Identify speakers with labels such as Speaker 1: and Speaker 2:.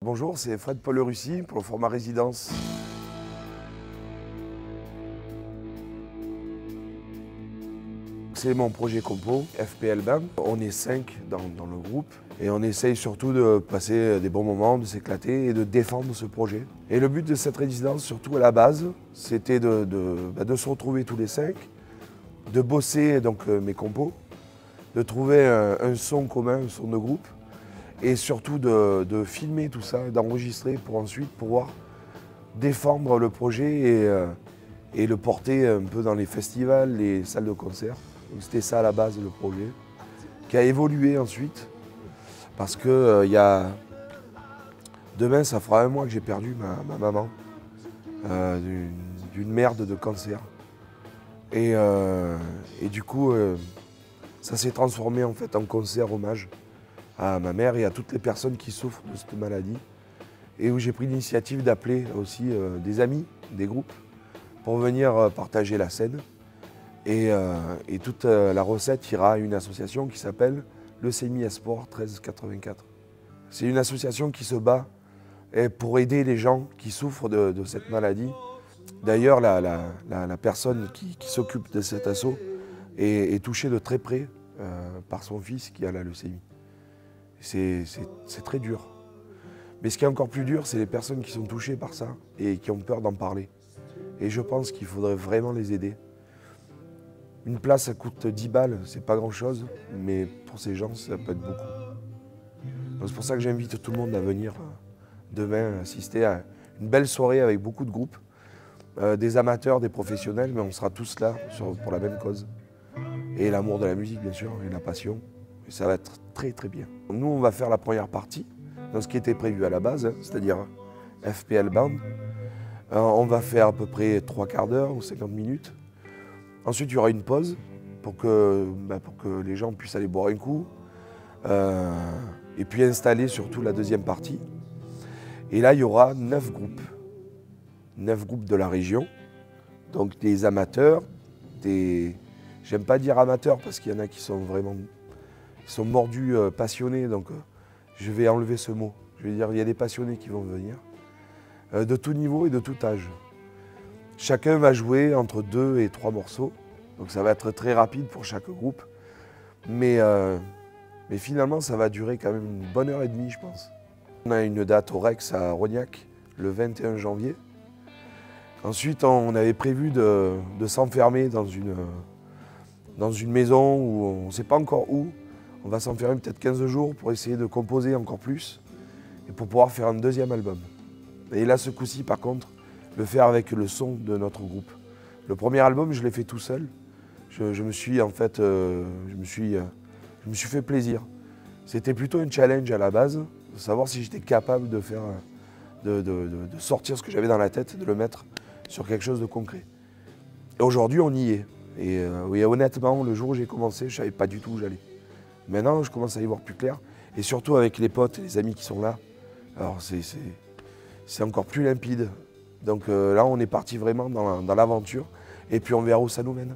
Speaker 1: Bonjour, c'est Fred Paul Russi pour le format résidence. C'est mon projet compo, FPL Band. On est 5 dans le groupe et on essaye surtout de passer des bons moments, de s'éclater et de défendre ce projet. Et le but de cette résidence, surtout à la base, c'était de se retrouver tous les 5, de bosser donc mes compos, de trouver un son commun, un son de groupe, et surtout de filmer tout ça, d'enregistrer pour ensuite pouvoir défendre le projet et le porter un peu dans les festivals, les salles de concert. C'était ça à la base le projet, qui a évolué ensuite, parce que demain ça fera 1 mois que j'ai perdu ma maman d'une merde de cancer. Et du coup, ça s'est transformé en fait en concert hommage à ma mère et à toutes les personnes qui souffrent de cette maladie. Et où j'ai pris l'initiative d'appeler aussi des amis, des groupes, pour venir partager la scène. Et toute la recette ira à une association qui s'appelle Leucémie Espoir 1384. C'est une association qui se bat pour aider les gens qui souffrent de cette maladie. D'ailleurs, la personne qui s'occupe de cet asso est touchée de très près par son fils qui a la leucémie. C'est très dur. Mais ce qui est encore plus dur, c'est les personnes qui sont touchées par ça et qui ont peur d'en parler. Et je pense qu'il faudrait vraiment les aider. Une place, ça coûte 10 balles, c'est pas grand-chose, mais pour ces gens, ça peut être beaucoup. C'est pour ça que j'invite tout le monde à venir demain assister à une belle soirée avec beaucoup de groupes, des amateurs, des professionnels, mais on sera tous là pour la même cause. Et l'amour de la musique, bien sûr, et la passion. Et ça va être très très bien. Nous, on va faire la première partie, dans ce qui était prévu à la base, c'est-à-dire FPL Band. On va faire à peu près 3/4 d'heure ou 50 minutes. Ensuite, il y aura une pause pour que les gens puissent aller boire un coup. Et puis installer surtout la deuxième partie. Et là, il y aura 9 groupes. 9 groupes de la région. Donc des amateurs, j'aime pas dire amateurs parce qu'il y en a qui sont vraiment mordus, passionnés. Donc je vais enlever ce mot. Je vais dire il y a des passionnés qui vont venir. De tout niveau et de tout âge. Chacun va jouer entre 2 et 3 morceaux, donc ça va être très rapide pour chaque groupe. Mais finalement, ça va durer quand même une bonne heure et demie, je pense. On a une date au Rex à Rognac, le 21 janvier. Ensuite, on avait prévu de s'enfermer dans une maison où on ne sait pas encore où. On va s'enfermer peut-être 15 jours pour essayer de composer encore plus et pour pouvoir faire un deuxième album. Et là, ce coup-ci, par contre, le faire avec le son de notre groupe. Le premier album, je l'ai fait tout seul. Je me suis fait plaisir. C'était plutôt un challenge à la base, de savoir si j'étais capable de faire, de sortir ce que j'avais dans la tête, de le mettre sur quelque chose de concret. Et aujourd'hui, on y est. Et honnêtement, le jour où j'ai commencé, je ne savais pas du tout où j'allais. Maintenant, je commence à y voir plus clair. Et surtout avec les potes et les amis qui sont là. Alors, c'est encore plus limpide. Donc là, on est parti vraiment dans l'aventure et puis on verra où ça nous mène.